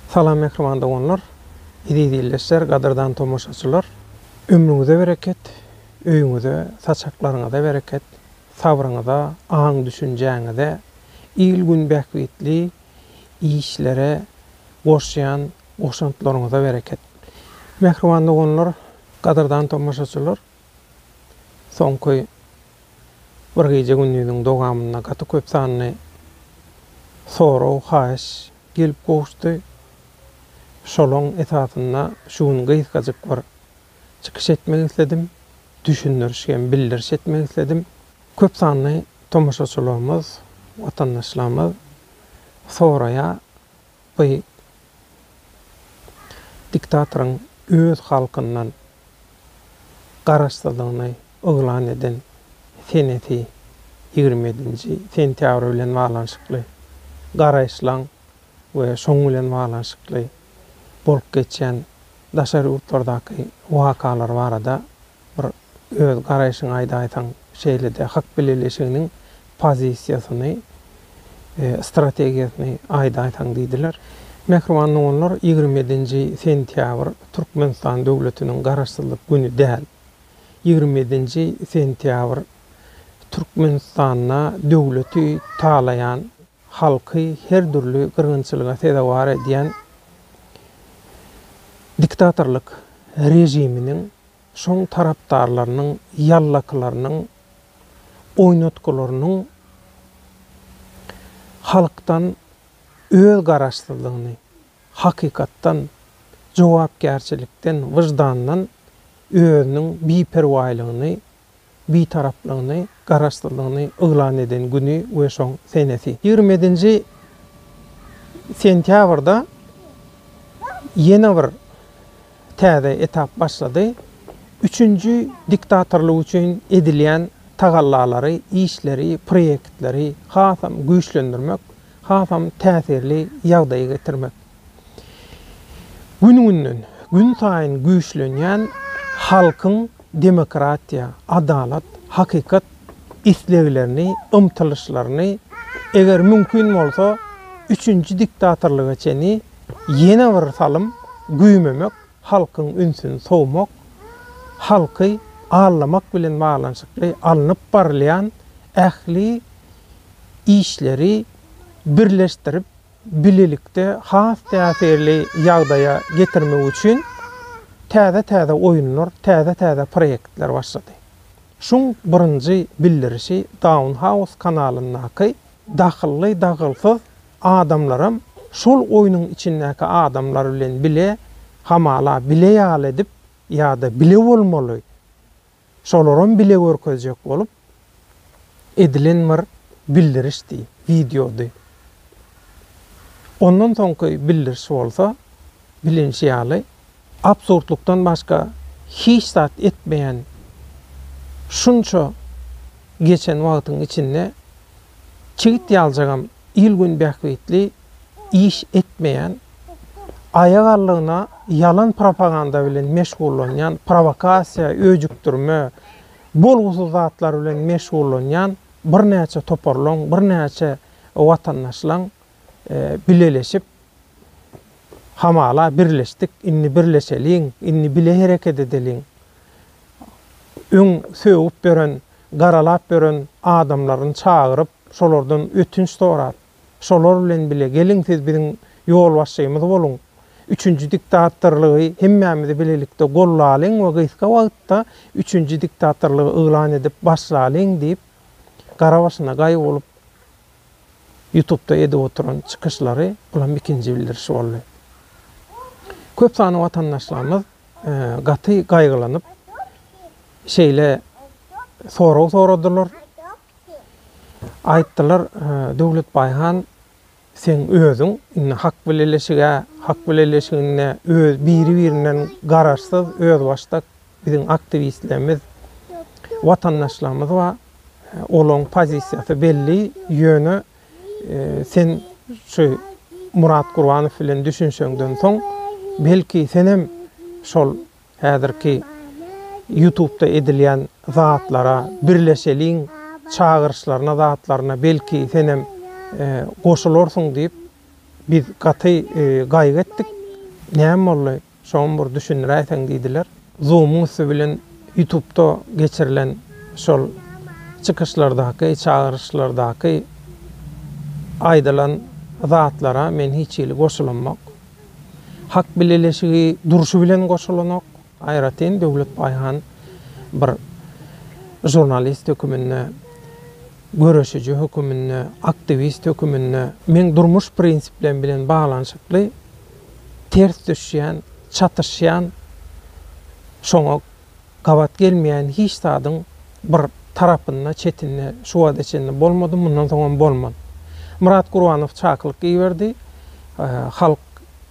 Salam mehrman dogonlar, idi-dileşler, gadyrdan tomoşaçylar. Ömrüňize bereket, öýüňize, saçaklaryňyza bereket, sabryňyza, aň düşünjäňize, il gün bähbetli işlere goşýan goşantlaryňyza bereket. Mehrman dogonlar, gadyrdan tomoşaçylar. Soňky bir gece günlüğüň dogamyna gaty köp sanly soraw, haýyş gelip goşdy. Şolong etatynda şuň gyzgadyk bir çykyş etmek isledim. Düşünürşen bildirş etmek isledim. Köp sanly tomoşaçylarymyz, watandaşlarymyz soraýa bu diktatoryň öz halkyndan garaşdyrylygyny oglan eden seneti 27-nji sentýabr bilen baglanyşykly garaşlaň we şoň bilen baglanyşykly bolup geçen daşary urtlardaky wakalar barada bir öz garaşyny aýdaýtan şeýlede hak bileleşiginiň pozisiýasyny, strategiýasyny aýdaýtan diýdiler. Mehrman dogonlar, 27-nji sentýabr Türkmenistan döwletiniň garaşsyzlyk güni däl. 27-nji sentýabr Türkmenistana döwleti talaýan, halky her türlü gyrgynçylyga sebäp edýän diktatorlyk rejiminiň şoň tarapdarlarynyň, ýallaklarynyň, oýnatgularynyň halkdan öz garaşsyzlygyny, hakykatdan, jogapkärçilikden, wyjdandan özüniň biperwaýlygyny, bitaraplygyny, garaşsyzlygyny oglan eden güni we şoň senesi. 27-nji sentýabrda ýene bir täze etap başlady. 3-nji diktatorluk üçin edilýän tagallalary, işleri, proyektleri hasam güýçlendirmek, hasam täsirli ýagdaýa getirmek. Gün saýyn güýçlenýän halkyň demokratiýa, adalat, hakykat isleglerini, ymtylışlaryny eger mümkin bolsa 3-nji diktatorluga çeni ýene bir salym güýmemek, halkyň ünsün sowmak, halky ağlamak bilen baglanyşykly alınıp barlayan ähli işleri birleştirip bilelikde has täsirli ýagdaýa getirmek üçin täze oýunlar, täze proyektler başlady. Şuň birinji bildirişi Down House kanalynaky dagylsyz adamlarym şol oýunyň içindäki adamlar bilen bile hamala bile ýaly edip ýa-da bile bolmaly. Şolaryň bile görkezjek bolup edilen bir bildirişdi, videody. Ondan soňky bildiriş bolsa bilinçli ýaly absurdlukdan başka hiç zat etmeyen şunça geçen wagtyň içinde çigit ýaljagam il gün bähbetli iş etmeyen, ayagallygyna yalan propaganda bilen meşgullanýan, provokasiýa, öjükdirme, bolgusuz zatlar bilen meşgullanýan bir näçe toparlan, bir näçe watandaşlar bileleşip hamala birleşdik, inni birleşeliň, inni bile hereket edeliň. Öň söwüp beren, garalap beren adamlaryny çagyryp, şolardan ötünç sorat. Şolar bilen bile geliň siz biziň ýol başçymyz boluň. 3-nji diktatorlugy hemmämizi bilelikde gollalyň we gyska wagtda 3-nji diktatorlugy oglan edip başlalyň diýip gara başyna gaý bolup YouTube'da edip oturan çykyşlary bulan ikinji bildirişi boldy. Köp sany watandaşlarymyz gaty gaýgylanyp şeýle soradylar. Aýtdylar, Döwlet Baýhan, sen özüň inni hak bileleşigine öz biri-birinden garaşsyz, öz başda biziň aktivistlerimiz, watandaşlarymyz we olaň pozisiýasy belli ýöne sen şu Murat Gurbanow bilen düşünşeňden soň belki senem şol häzirki YouTube'da edilýän zatlara birleşeliň çağırışlarına, zatlarına belki senem goşulursun diýip biz gaty gaýgy etdik. Näme boldy? Şoň bir düşünür aýtan diýdiler. Zoom'un bilen YouTube'da geçirilen şol çıkışlardaky, çağırışlardaky aýdylan zatlara men hiç ýyly goşulanmak. Hak bileleşigi duruşu bilen goşulanok. Aýratyn Döwlet Baýhan bir jurnalist hökümünde, görüşücü hökümünde, aktivist hökümünde men durmuş prinsiplen bilen baglanyşykly ters düşýän, çatışýan, şoňa gabat gelmeýän hiç tadyň bir tarapynda çetinne, şu adeçinde bolmady, mundan soň bolmady. Murat Gurbanow çaklyk iýerdi. Halk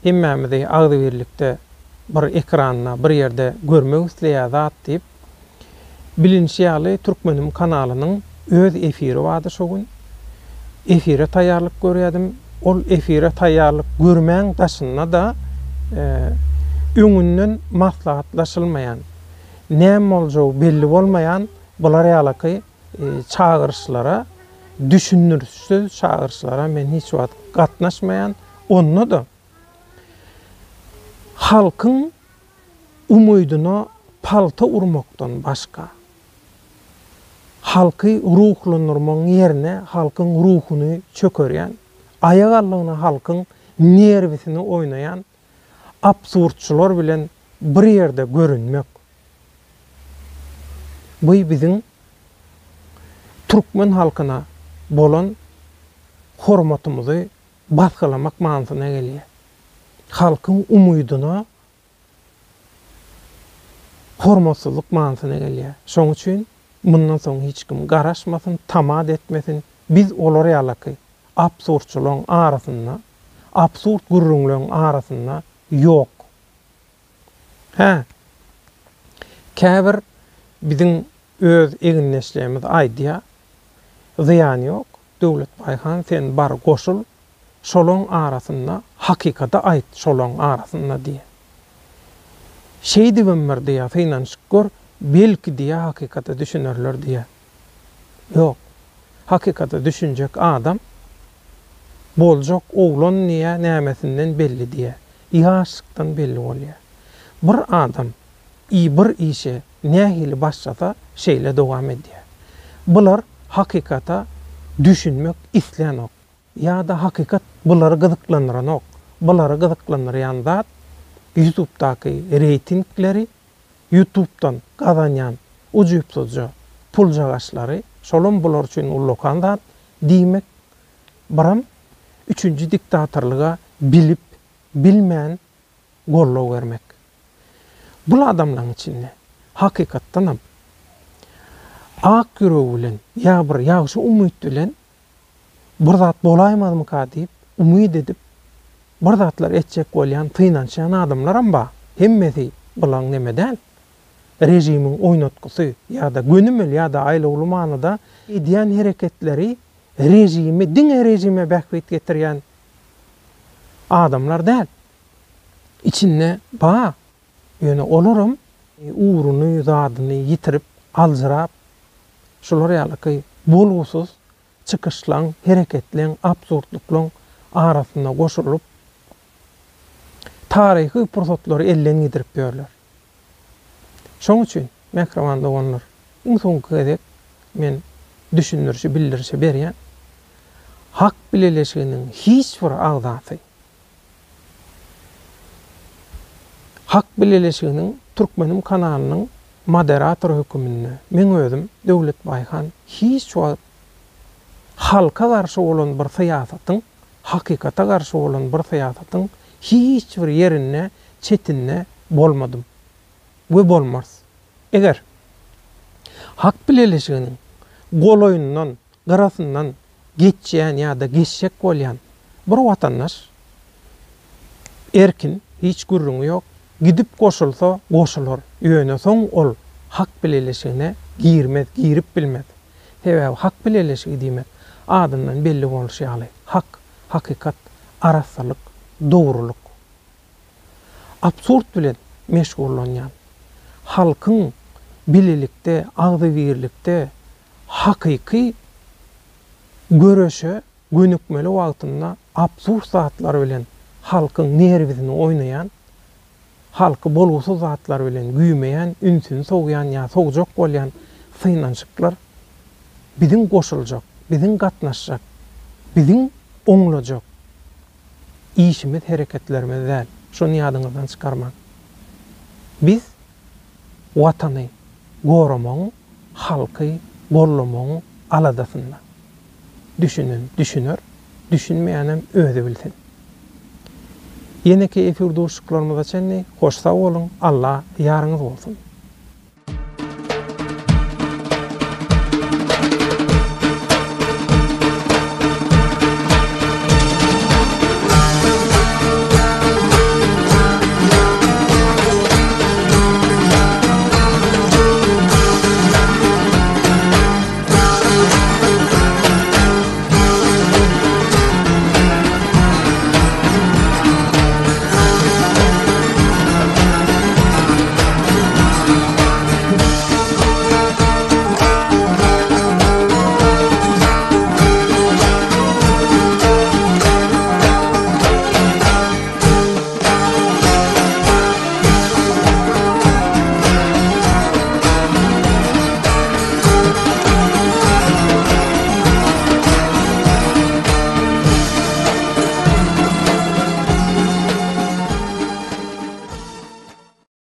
hemmämizi agdy birlikde bir ekranyna bir ýerde görmek isleýär zat diýip bilinçli Türkmenim kanalynyň öz efiri bardy şo gün. Efire taýýarlyk görýärdim. Ol efire taýýarlyk görmäň daşynda da öňünden maslahatlaşylmaýan, näme boljagy belli bolmaýan bular ýalyky çağırışlara, düşünürsiz çağırışlara men hiç wagt gatnaşmaýan, onu da halkyň umydyna palta urmakdan başka, halky ruhlandyrmaň ýerine halkyň ruhuny çökerýän, aýagallygyna halkyň nerwsini oýnaýan absurdçylar bilen bir ýerde görünmek. Bu biziň Türkmen halkyna bolan hormatymyzy basgylamak manasyna gelýär. Halkyň umydyna hormatsyzlyk manasyna gelýär. Şoň üçin mundan soň hiç kim garaşmasyn, tamad etmesin. Biz olar ýalyky absurdçylaryň arasynda, absurd gurrunlaryň arasynda ýok. Käbir biziň öz eginleşlerimiz aýdýar. Ziýany ýok. Döwlet Baýhan sen bar goşul, şolaryň arasynda hakykata aýt, şolaryň arasynda diýär. Şeý diýenler diýär, feýnan şükür, belki diýär hakykata düşünerler diýär. Ýok. Hakykata düşünjek adam boljak oglan niýe nämesinden belli diýär. Ýaşlykdan belli bolýar. Bir adam bir işe nähili başlasa şeýle dowam edýär. Bular hakykata düşünmek isleýän ya da hakykat bulary gyzyklandyran, bulary gyzyklandyrýan zat YouTube'daky reytingleri, YouTube'dan gazanýan ujup-sujup pul jagaşlary, şolum bular üçin ullakan zat diýmek biram üçünji diktatorlyga bilip bilmän gollaw bermek. Bu adamlaryň içinde hakykatdan ak ýüregi bilen ýa bir ýagşy umyt bilen bir zat bolaýmadymy ka diýip umyt edip bir zatlar etjek bolýan tynançan adamlar ba. Hemmesi bulan nemeden rejimiň oýnatgysy ýa-da gönümel ýa-da aýlagly manada edýän hereketleri rejime bähbet getirýän adamlar däl. İçinde ba ýöne olaram uğruny, zadyny ýitirip, alzyrap şolar ýalyky bolgusuz çykyşlaň, hereketleň, absurdlyklaň arasynda goşulyp taryhy pursatlary elden gidirip ýörler. Şoň üçin Mehramanda onlar iň soňky edek men düşünürçi, bildirçi berýän hak bileleşiginiň hiç bir agdaty, hak bileleşiginiň Türkmenim kanalynyň moderator hökümünde men özüm Döwlet Baýhan hiç wagt halka garşy bolan bir syýasatyň, hakykata garşy bolan bir syýasatyň hiç bir ýerine, çetinne bolmadym we bolmaz. Eger hak bileleşiginiň goloýundan, garasyndan geçýän ýa-da geçecek bolýan bir watandaş erkin, hiç gurrungy ýok, gidip goşulsa goşular. Ýöne soň ol hak bileleşigine girip bilmez. Sebäbi hak bileleşigi diýmek adamdan belli bolýar ýaly. Hak, hakykat, arasylyk, dogruluk. Absurd bilen meşgullanýan halkyň bililikde, agdy birlikde hakyky görüşe Günükmeli wagtynda absurd zatlar bilen halkyň nerwini oynayan, halky bolgusyz zatlar bilen güýmeýän, ünsün sowyan ýa sowjak bolýan synançyklar biziň goşuljak, biziň gatnaşjak, biziň oňlajak işimiz, hereketlerimiz däl. Şonu ýadyňyzdan çykarmaň. Biz watany goramaň, halky gorlamaň aladasynda. Düşünür, düşünmeýänem özi bilsin. Ýene-ki efir duşuklarymyza çenni, hoş sag bolun, Allah ýarıňyz bolsun.